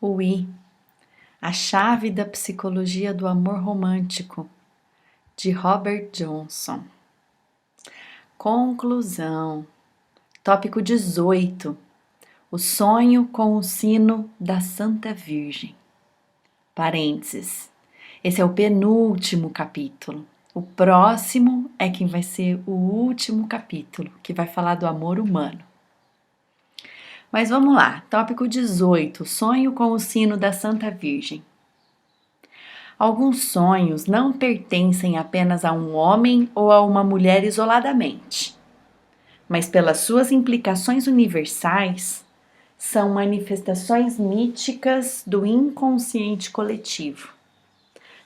Rui, A Chave da Psicologia do Amor Romântico, de Robert Johnson. Conclusão. Tópico 18. O sonho com o sino da Santa Virgem. Parênteses. Esse é o penúltimo capítulo. O próximo é que vai ser o último capítulo, que vai falar do amor humano. Mas vamos lá, tópico 18, sonho com o sino da Santa Virgem. Alguns sonhos não pertencem apenas a um homem ou a uma mulher isoladamente, mas pelas suas implicações universais, são manifestações míticas do inconsciente coletivo.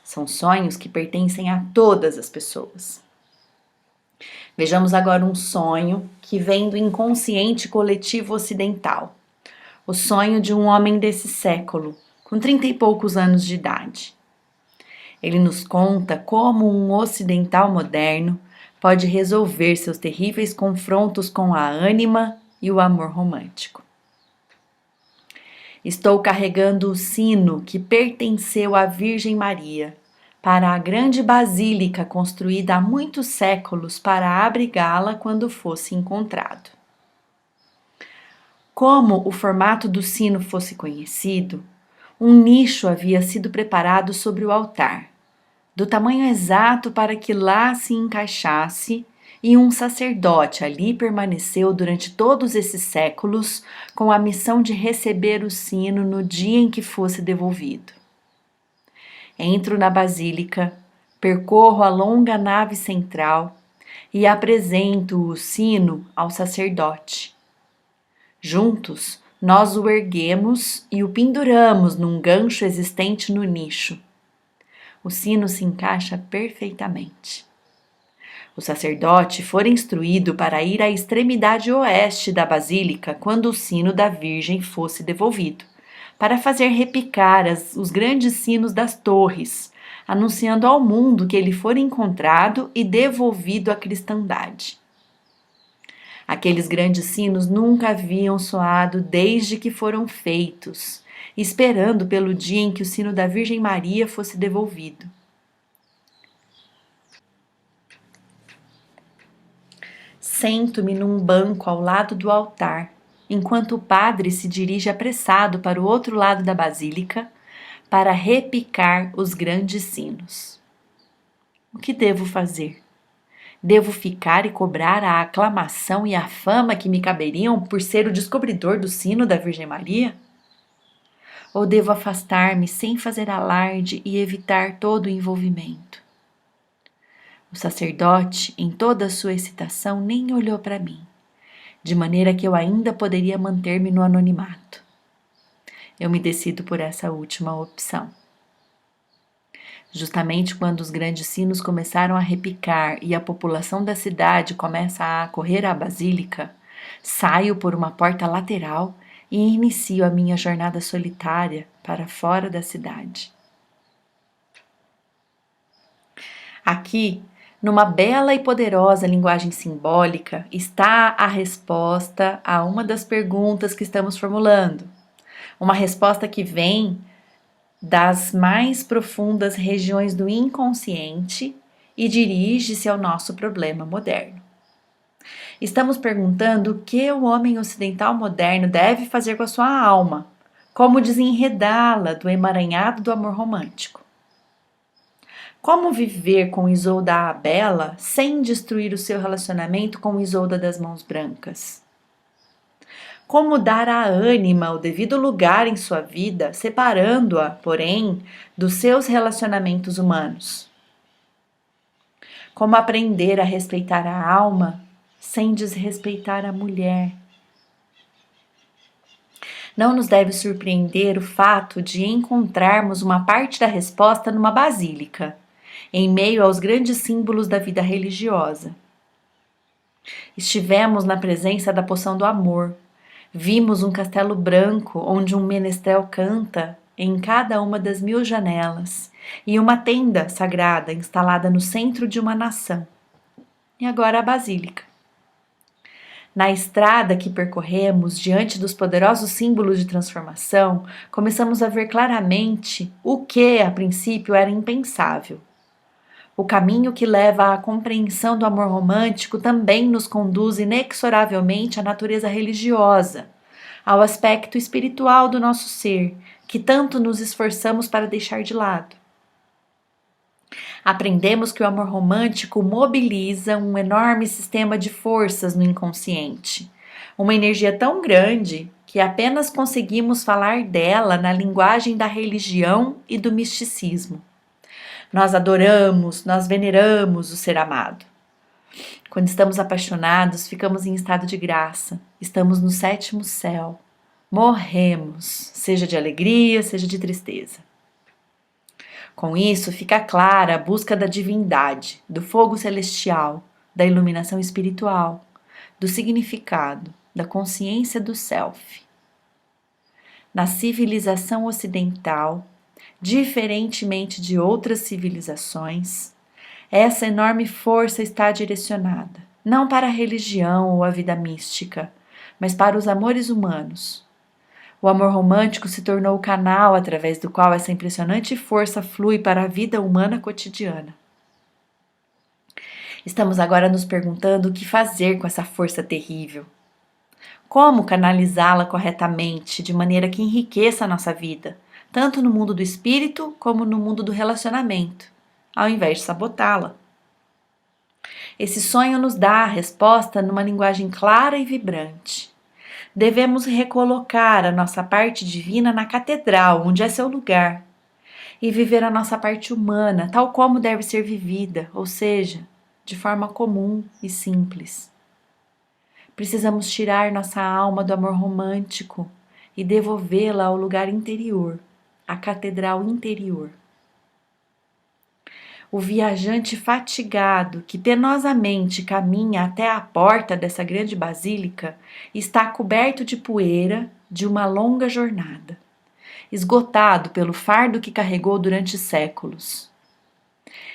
São sonhos que pertencem a todas as pessoas. Vejamos agora um sonho que vem do inconsciente coletivo ocidental. O sonho de um homem desse século, com 30 e poucos anos de idade. Ele nos conta como um ocidental moderno pode resolver seus terríveis confrontos com a ânima e o amor romântico. Estou carregando o sino que pertenceu à Virgem Maria para a grande basílica construída há muitos séculos para abrigá-la quando fosse encontrado. Como o formato do sino fosse conhecido, um nicho havia sido preparado sobre o altar, do tamanho exato para que lá se encaixasse, e um sacerdote ali permaneceu durante todos esses séculos com a missão de receber o sino no dia em que fosse devolvido. Entro na basílica, percorro a longa nave central e apresento o sino ao sacerdote. Juntos, nós o erguemos e o penduramos num gancho existente no nicho. O sino se encaixa perfeitamente. O sacerdote fora instruído para ir à extremidade oeste da basílica quando o sino da Virgem fosse devolvido, para fazer repicar os grandes sinos das torres, anunciando ao mundo que ele fora encontrado e devolvido à cristandade. Aqueles grandes sinos nunca haviam soado desde que foram feitos, esperando pelo dia em que o sino da Virgem Maria fosse devolvido. Sento-me num banco ao lado do altar, enquanto o padre se dirige apressado para o outro lado da basílica para repicar os grandes sinos. O que devo fazer? Devo ficar e cobrar a aclamação e a fama que me caberiam por ser o descobridor do sino da Virgem Maria? Ou devo afastar-me sem fazer alarde e evitar todo o envolvimento? O sacerdote, em toda a sua excitação, nem olhou para mim, de maneira que eu ainda poderia manter-me no anonimato. Eu me decido por essa última opção. Justamente quando os grandes sinos começaram a repicar e a população da cidade começa a correr à basílica, saio por uma porta lateral e inicio a minha jornada solitária para fora da cidade. Aqui, numa bela e poderosa linguagem simbólica, está a resposta a uma das perguntas que estamos formulando. Uma resposta que vem das mais profundas regiões do inconsciente e dirige-se ao nosso problema moderno. Estamos perguntando o que o homem ocidental moderno deve fazer com a sua alma, como desenredá-la do emaranhado do amor romântico. Como viver com Isolda a Bela sem destruir o seu relacionamento com Isolda das Mãos Brancas? Como dar à ânima o devido lugar em sua vida, separando-a, porém, dos seus relacionamentos humanos? Como aprender a respeitar a alma sem desrespeitar a mulher? Não nos deve surpreender o fato de encontrarmos uma parte da resposta numa basílica, em meio aos grandes símbolos da vida religiosa. Estivemos na presença da poção do amor. Vimos um castelo branco onde um menestrel canta em cada uma das 1000 janelas e uma tenda sagrada instalada no centro de uma nação. E agora a basílica. Na estrada que percorremos, diante dos poderosos símbolos de transformação, começamos a ver claramente o que, a princípio, era impensável. O caminho que leva à compreensão do amor romântico também nos conduz inexoravelmente à natureza religiosa, ao aspecto espiritual do nosso ser, que tanto nos esforçamos para deixar de lado. Aprendemos que o amor romântico mobiliza um enorme sistema de forças no inconsciente, uma energia tão grande que apenas conseguimos falar dela na linguagem da religião e do misticismo. Nós adoramos, nós veneramos o ser amado. Quando estamos apaixonados, ficamos em estado de graça, estamos no sétimo céu, morremos, seja de alegria, seja de tristeza. Com isso, fica clara a busca da divindade, do fogo celestial, da iluminação espiritual, do significado, da consciência do self. Na civilização ocidental, diferentemente de outras civilizações, essa enorme força está direcionada, não para a religião ou a vida mística, mas para os amores humanos. O amor romântico se tornou o canal através do qual essa impressionante força flui para a vida humana cotidiana. Estamos agora nos perguntando o que fazer com essa força terrível. Como canalizá-la corretamente, de maneira que enriqueça a nossa vida, tanto no mundo do espírito como no mundo do relacionamento, ao invés de sabotá-la. Esse sonho nos dá a resposta numa linguagem clara e vibrante. Devemos recolocar a nossa parte divina na catedral, onde é seu lugar, e viver a nossa parte humana, tal como deve ser vivida, ou seja, de forma comum e simples. Precisamos tirar nossa alma do amor romântico e devolvê-la ao lugar interior, à catedral interior. O viajante fatigado que penosamente caminha até a porta dessa grande basílica está coberto de poeira de uma longa jornada, esgotado pelo fardo que carregou durante séculos.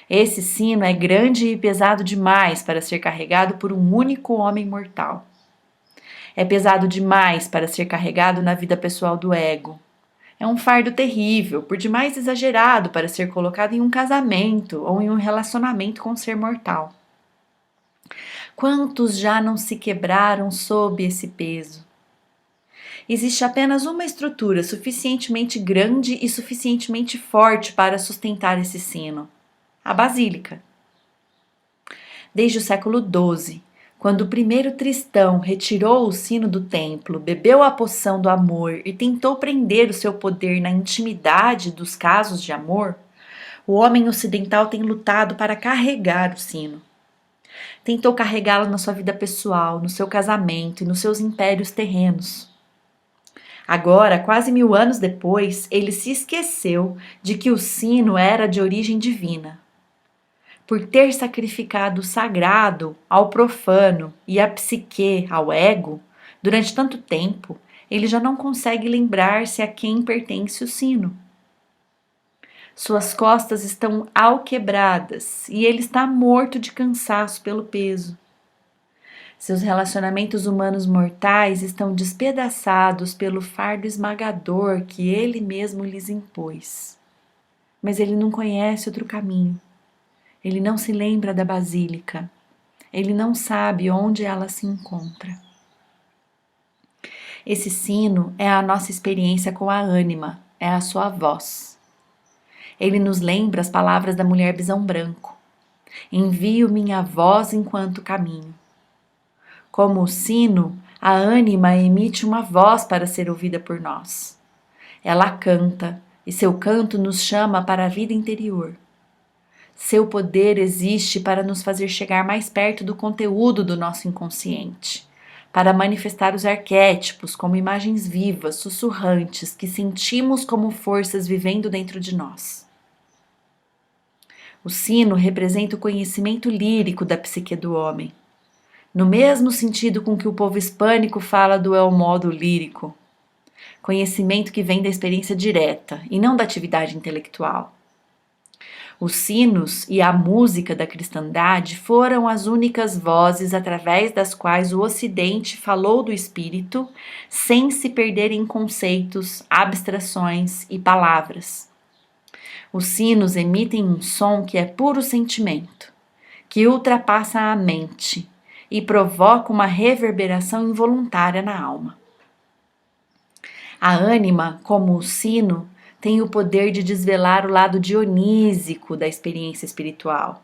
Esse sino é grande e pesado demais para ser carregado por um único homem mortal. É pesado demais para ser carregado na vida pessoal do ego. É um fardo terrível, por demais exagerado para ser colocado em um casamento ou em um relacionamento com um ser mortal. Quantos já não se quebraram sob esse peso? Existe apenas uma estrutura suficientemente grande e suficientemente forte para sustentar esse sino: a basílica. Desde o século XII, quando o primeiro Tristão retirou o sino do templo, bebeu a poção do amor e tentou prender o seu poder na intimidade dos casos de amor, o homem ocidental tem lutado para carregar o sino. Tentou carregá-lo na sua vida pessoal, no seu casamento e nos seus impérios terrenos. Agora, quase 1000 anos depois, ele se esqueceu de que o sino era de origem divina. Por ter sacrificado o sagrado ao profano e a psique ao ego, durante tanto tempo, ele já não consegue lembrar-se a quem pertence o sino. Suas costas estão alquebradas e ele está morto de cansaço pelo peso. Seus relacionamentos humanos mortais estão despedaçados pelo fardo esmagador que ele mesmo lhes impôs. Mas ele não conhece outro caminho. Ele não se lembra da basílica. Ele não sabe onde ela se encontra. Esse sino é a nossa experiência com a ânima, é a sua voz. Ele nos lembra as palavras da mulher bisão branco. Envio minha voz enquanto caminho. Como o sino, a ânima emite uma voz para ser ouvida por nós. Ela canta, e seu canto nos chama para a vida interior. Seu poder existe para nos fazer chegar mais perto do conteúdo do nosso inconsciente, para manifestar os arquétipos como imagens vivas, sussurrantes, que sentimos como forças vivendo dentro de nós. O sino representa o conhecimento lírico da psique do homem, no mesmo sentido com que o povo hispânico fala do el modo lírico, conhecimento que vem da experiência direta e não da atividade intelectual. Os sinos e a música da cristandade foram as únicas vozes através das quais o Ocidente falou do espírito, sem se perder em conceitos, abstrações e palavras. Os sinos emitem um som que é puro sentimento, que ultrapassa a mente e provoca uma reverberação involuntária na alma. A ânima, como o sino, tem o poder de desvelar o lado dionísico da experiência espiritual,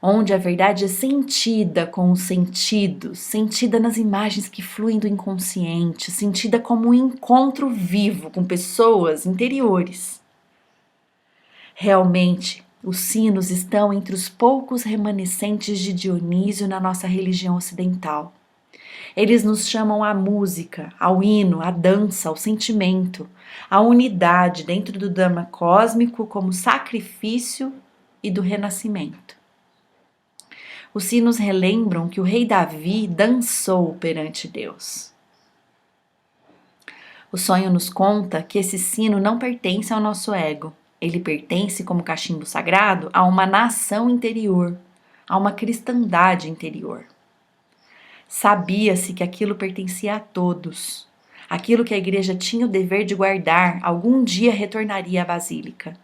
onde a verdade é sentida com os sentidos, sentida nas imagens que fluem do inconsciente, sentida como um encontro vivo com pessoas interiores. Realmente, os sinos estão entre os poucos remanescentes de Dionísio na nossa religião ocidental. Eles nos chamam à música, ao hino, à dança, ao sentimento, à unidade dentro do Dharma cósmico como sacrifício e do renascimento. Os sinos relembram que o rei Davi dançou perante Deus. O sonho nos conta que esse sino não pertence ao nosso ego. Ele pertence, como cachimbo sagrado, a uma nação interior, a uma cristandade interior. Sabia-se que aquilo pertencia a todos. Aquilo que a igreja tinha o dever de guardar, algum dia retornaria à basílica.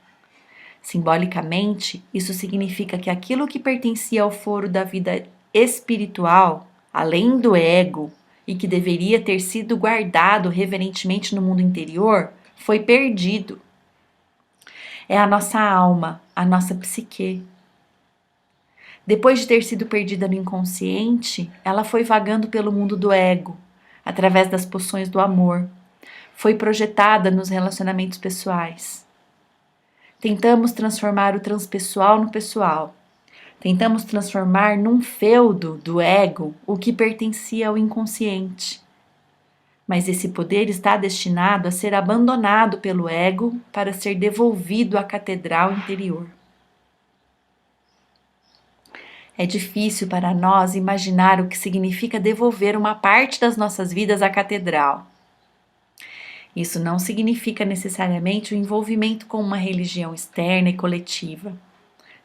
Simbolicamente, isso significa que aquilo que pertencia ao foro da vida espiritual, além do ego, e que deveria ter sido guardado reverentemente no mundo interior, foi perdido. É a nossa alma, a nossa psique. Depois de ter sido perdida no inconsciente, ela foi vagando pelo mundo do ego, através das poções do amor. Foi projetada nos relacionamentos pessoais. Tentamos transformar o transpessoal no pessoal. Tentamos transformar num feudo do ego o que pertencia ao inconsciente. Mas esse poder está destinado a ser abandonado pelo ego para ser devolvido à catedral interior. É difícil para nós imaginar o que significa devolver uma parte das nossas vidas à catedral. Isso não significa necessariamente o envolvimento com uma religião externa e coletiva.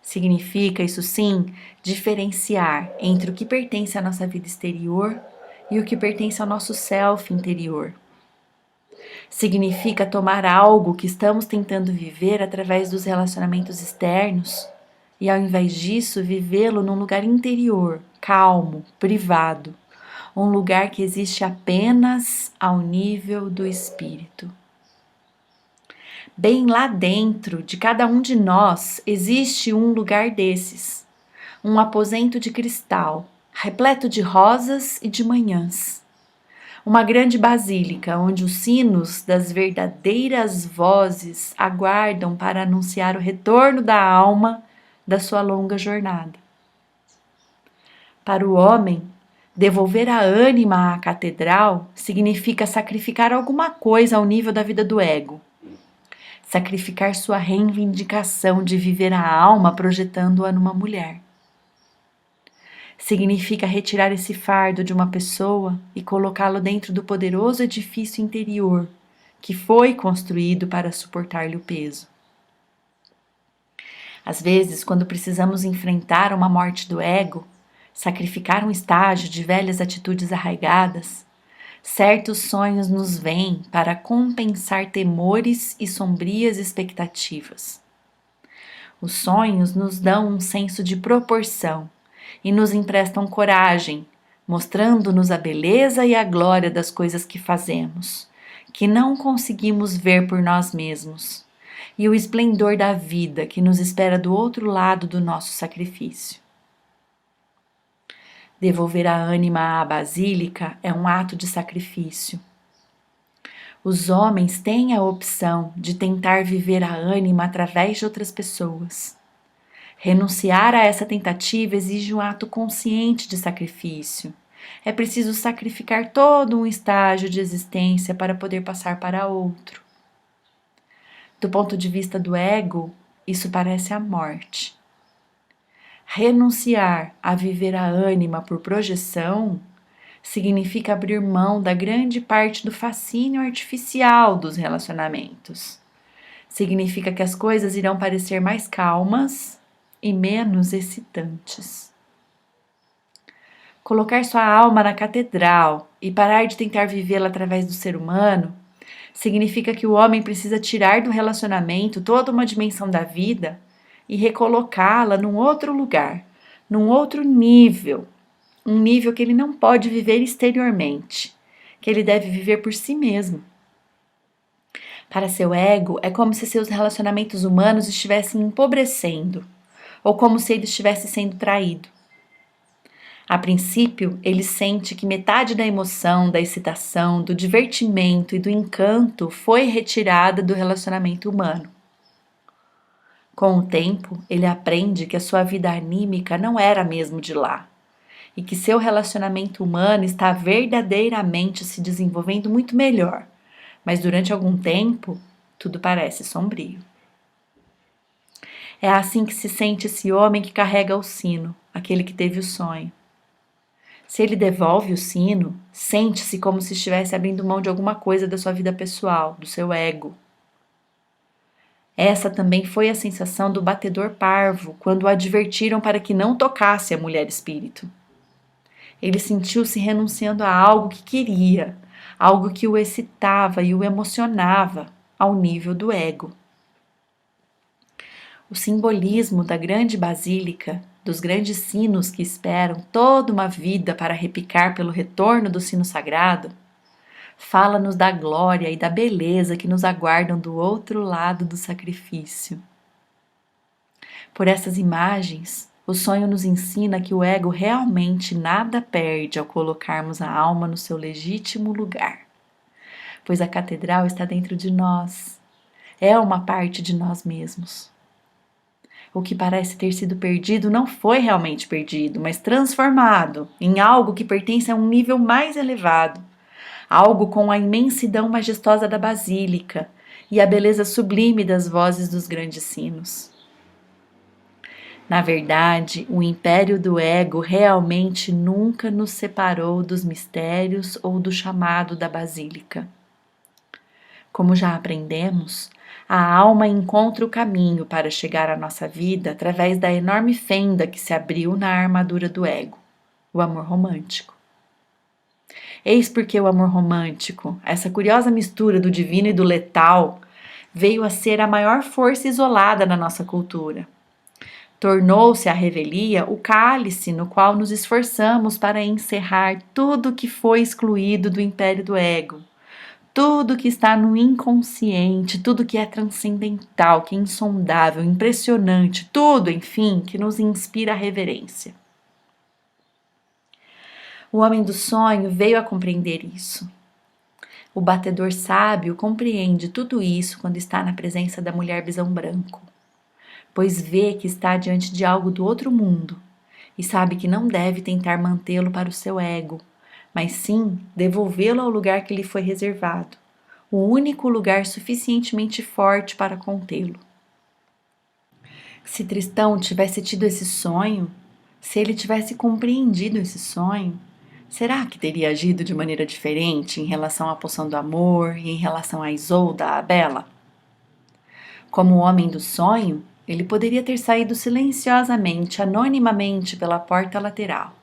Significa, isso sim, diferenciar entre o que pertence à nossa vida exterior e o que pertence ao nosso self interior. Significa tomar algo que estamos tentando viver através dos relacionamentos externos e, ao invés disso, vivê-lo num lugar interior, calmo, privado, um lugar que existe apenas ao nível do espírito. Bem lá dentro de cada um de nós existe um lugar desses, um aposento de cristal, repleto de rosas e de manhãs. Uma grande basílica onde os sinos das verdadeiras vozes aguardam para anunciar o retorno da alma da sua longa jornada. Para o homem, devolver a ânima à catedral significa sacrificar alguma coisa ao nível da vida do ego. Sacrificar sua reivindicação de viver a alma projetando-a numa mulher. Significa retirar esse fardo de uma pessoa e colocá-lo dentro do poderoso edifício interior que foi construído para suportar-lhe o peso. Às vezes, quando precisamos enfrentar uma morte do ego, sacrificar um estágio de velhas atitudes arraigadas, certos sonhos nos vêm para compensar temores e sombrias expectativas. Os sonhos nos dão um senso de proporção e nos emprestam coragem, mostrando-nos a beleza e a glória das coisas que fazemos, que não conseguimos ver por nós mesmos, e o esplendor da vida que nos espera do outro lado do nosso sacrifício. Devolver a ânima à basílica é um ato de sacrifício. Os homens têm a opção de tentar viver a ânima através de outras pessoas. Renunciar a essa tentativa exige um ato consciente de sacrifício. É preciso sacrificar todo um estágio de existência para poder passar para outro. Do ponto de vista do ego, isso parece a morte. Renunciar a viver a ânima por projeção significa abrir mão da grande parte do fascínio artificial dos relacionamentos. Significa que as coisas irão parecer mais calmas e menos excitantes. Colocar sua alma na catedral e parar de tentar vivê-la através do ser humano significa que o homem precisa tirar do relacionamento toda uma dimensão da vida e recolocá-la num outro lugar, num outro nível, um nível que ele não pode viver exteriormente, que ele deve viver por si mesmo. Para seu ego, é como se seus relacionamentos humanos estivessem empobrecendo, ou como se ele estivesse sendo traído. A princípio, ele sente que metade da emoção, da excitação, do divertimento e do encanto foi retirada do relacionamento humano. Com o tempo, ele aprende que a sua vida anímica não era mesmo de lá, e que seu relacionamento humano está verdadeiramente se desenvolvendo muito melhor, mas durante algum tempo, tudo parece sombrio. É assim que se sente esse homem que carrega o sino, aquele que teve o sonho. Se ele devolve o sino, sente-se como se estivesse abrindo mão de alguma coisa da sua vida pessoal, do seu ego. Essa também foi a sensação do batedor parvo quando o advertiram para que não tocasse a mulher espírito. Ele sentiu-se renunciando a algo que queria, algo que o excitava e o emocionava ao nível do ego. O simbolismo da grande basílica, dos grandes sinos que esperam toda uma vida para repicar pelo retorno do sino sagrado, fala-nos da glória e da beleza que nos aguardam do outro lado do sacrifício. Por essas imagens, o sonho nos ensina que o ego realmente nada perde ao colocarmos a alma no seu legítimo lugar, pois a catedral está dentro de nós, é uma parte de nós mesmos. O que parece ter sido perdido não foi realmente perdido, mas transformado em algo que pertence a um nível mais elevado, algo com a imensidão majestosa da basílica e a beleza sublime das vozes dos grandes sinos. Na verdade, o império do ego realmente nunca nos separou dos mistérios ou do chamado da basílica. Como já aprendemos, a alma encontra o caminho para chegar à nossa vida através da enorme fenda que se abriu na armadura do ego, o amor romântico. Eis porque o amor romântico, essa curiosa mistura do divino e do letal, veio a ser a maior força isolada na nossa cultura. Tornou-se a revelia o cálice no qual nos esforçamos para encerrar tudo que foi excluído do império do ego, tudo que está no inconsciente, tudo que é transcendental, que é insondável, impressionante, tudo, enfim, que nos inspira reverência. O homem do sonho veio a compreender isso. O batedor sábio compreende tudo isso quando está na presença da mulher bisão branco, pois vê que está diante de algo do outro mundo e sabe que não deve tentar mantê-lo para o seu ego, mas sim devolvê-lo ao lugar que lhe foi reservado, o único lugar suficientemente forte para contê-lo. Se Tristão tivesse tido esse sonho, se ele tivesse compreendido esse sonho, será que teria agido de maneira diferente em relação à poção do amor e em relação a Isolda, a Bela? Como o homem do sonho, ele poderia ter saído silenciosamente, anonimamente pela porta lateral.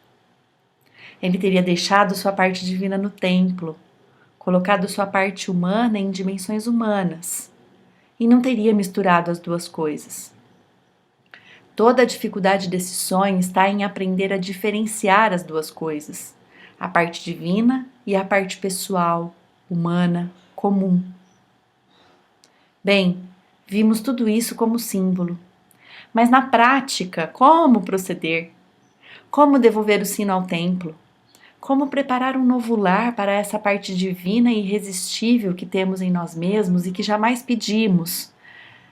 Ele teria deixado sua parte divina no templo, colocado sua parte humana em dimensões humanas, e não teria misturado as duas coisas. Toda a dificuldade desse sonho está em aprender a diferenciar as duas coisas, a parte divina e a parte pessoal, humana, comum. Bem, vimos tudo isso como símbolo, mas na prática, como proceder? Como devolver o sino ao templo? Como preparar um novo lar para essa parte divina e irresistível que temos em nós mesmos e que jamais pedimos,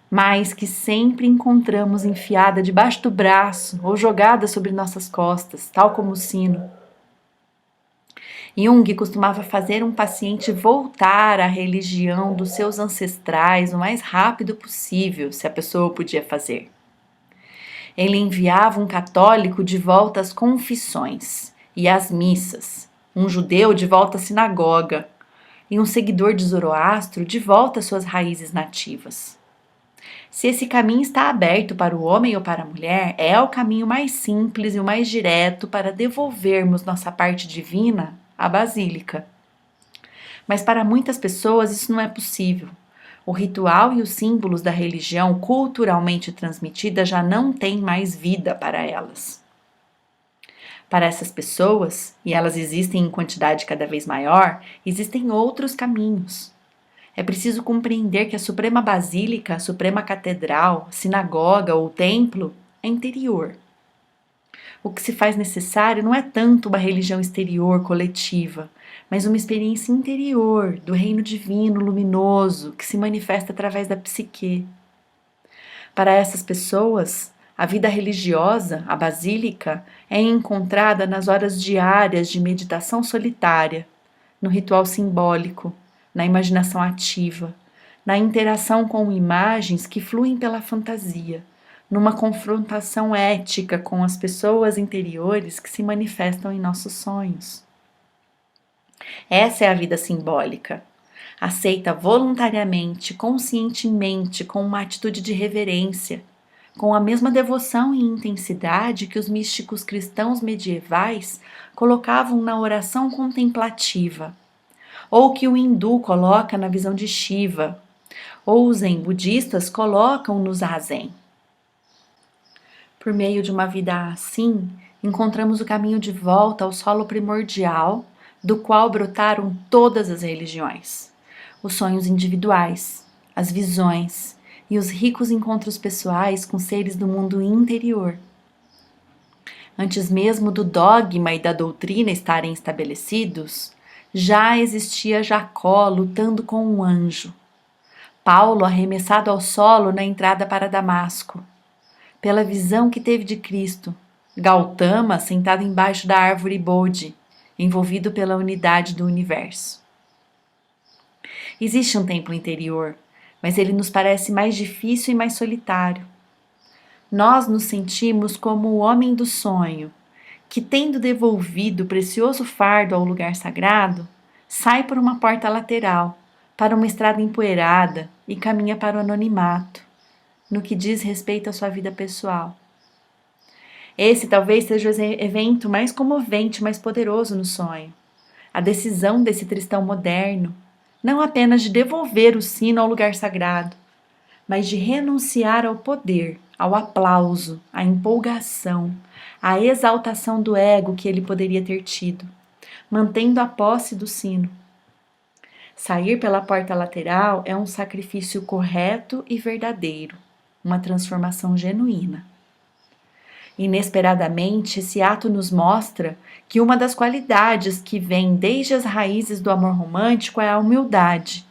mas que sempre encontramos enfiada debaixo do braço ou jogada sobre nossas costas, tal como o sino? Jung costumava fazer um paciente voltar à religião dos seus ancestrais o mais rápido possível, se a pessoa podia fazer. Ele enviava um católico de volta às confissões e às missas, um judeu de volta à sinagoga e um seguidor de Zoroastro de volta às suas raízes nativas. Se esse caminho está aberto para o homem ou para a mulher, é o caminho mais simples e o mais direto para devolvermos nossa parte divina à basílica. Mas para muitas pessoas isso não é possível. O ritual e os símbolos da religião culturalmente transmitida já não têm mais vida para elas. Para essas pessoas, e elas existem em quantidade cada vez maior, existem outros caminhos. É preciso compreender que a Suprema Basílica, a Suprema Catedral, sinagoga ou templo é interior. O que se faz necessário não é tanto uma religião exterior coletiva, mas uma experiência interior do reino divino luminoso que se manifesta através da psique. Para essas pessoas, a vida religiosa, a basílica, é encontrada nas horas diárias de meditação solitária, no ritual simbólico, na imaginação ativa, na interação com imagens que fluem pela fantasia, numa confrontação ética com as pessoas interiores que se manifestam em nossos sonhos. Essa é a vida simbólica, aceita voluntariamente, conscientemente, com uma atitude de reverência, com a mesma devoção e intensidade que os místicos cristãos medievais colocavam na oração contemplativa, ou que o hindu coloca na visão de Shiva, ou os zen budistas colocam no zazen. Por meio de uma vida assim, encontramos o caminho de volta ao solo primordial, do qual brotaram todas as religiões, os sonhos individuais, as visões e os ricos encontros pessoais com seres do mundo interior. Antes mesmo do dogma e da doutrina estarem estabelecidos, já existia Jacó lutando com um anjo, Paulo arremessado ao solo na entrada para Damasco, pela visão que teve de Cristo, Gautama sentado embaixo da árvore Bodhi, envolvido pela unidade do universo. Existe um templo interior, mas ele nos parece mais difícil e mais solitário. Nós nos sentimos como o homem do sonho, que, tendo devolvido o precioso fardo ao lugar sagrado, sai por uma porta lateral, para uma estrada empoeirada e caminha para o anonimato, no que diz respeito à sua vida pessoal. Esse talvez seja o evento mais comovente, mais poderoso no sonho. A decisão desse cristão moderno, não apenas de devolver o sino ao lugar sagrado, mas de renunciar ao poder, ao aplauso, à empolgação, à exaltação do ego que ele poderia ter tido, mantendo a posse do sino. Sair pela porta lateral é um sacrifício correto e verdadeiro, uma transformação genuína. Inesperadamente, esse ato nos mostra que uma das qualidades que vem desde as raízes do amor romântico é a humildade.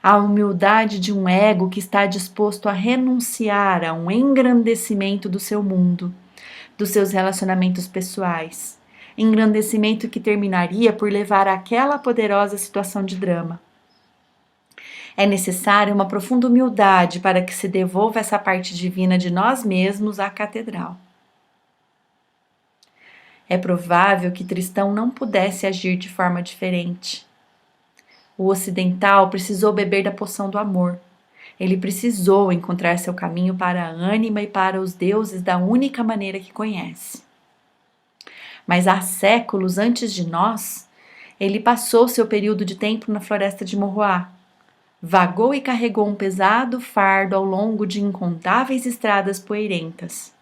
A humildade de um ego que está disposto a renunciar a um engrandecimento do seu mundo, dos seus relacionamentos pessoais. Engrandecimento que terminaria por levar àquela poderosa situação de drama. É necessária uma profunda humildade para que se devolva essa parte divina de nós mesmos à catedral. É provável que Tristão não pudesse agir de forma diferente. O ocidental precisou beber da poção do amor. Ele precisou encontrar seu caminho para a ânima e para os deuses da única maneira que conhece. Mas há séculos antes de nós, ele passou seu período de tempo na floresta de Morroá. Vagou e carregou um pesado fardo ao longo de incontáveis estradas poeirentas.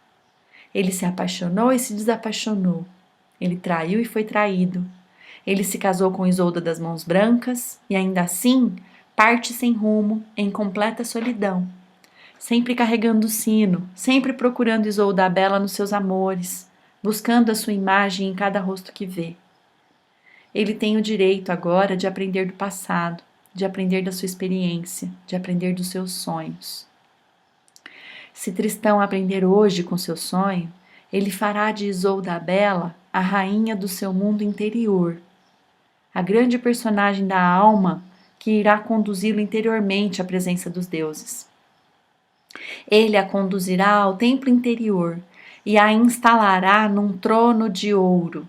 Ele se apaixonou e se desapaixonou. Ele traiu e foi traído. Ele se casou com Isolda das Mãos Brancas e ainda assim parte sem rumo, em completa solidão. Sempre carregando o sino, sempre procurando Isolda a Bela nos seus amores, buscando a sua imagem em cada rosto que vê. Ele tem o direito agora de aprender do passado, de aprender da sua experiência, de aprender dos seus sonhos. Se Tristão aprender hoje com seu sonho, ele fará de Isolda a Bela a rainha do seu mundo interior, a grande personagem da alma que irá conduzi-lo interiormente à presença dos deuses. Ele a conduzirá ao templo interior e a instalará num trono de ouro,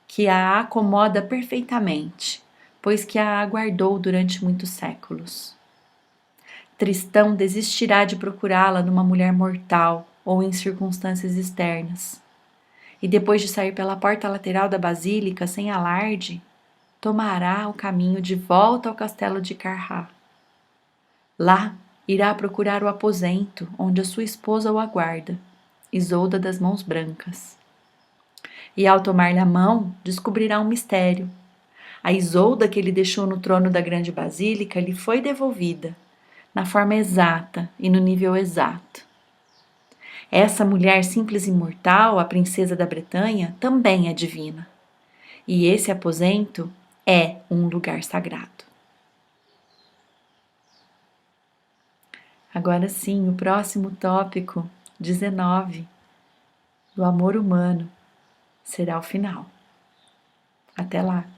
que a acomoda perfeitamente, pois que a aguardou durante muitos séculos. Tristão desistirá de procurá-la numa mulher mortal ou em circunstâncias externas. E depois de sair pela porta lateral da basílica sem alarde, tomará o caminho de volta ao castelo de Carrá. Lá irá procurar o aposento onde a sua esposa o aguarda, Isolda das Mãos Brancas. E ao tomar-lhe a mão, descobrirá um mistério. A Isolda que ele deixou no trono da grande basílica lhe foi devolvida, na forma exata e no nível exato. Essa mulher simples e mortal, a princesa da Bretanha, também é divina. E esse aposento é um lugar sagrado. Agora sim, o próximo tópico, 19, do amor humano, será o final. Até lá!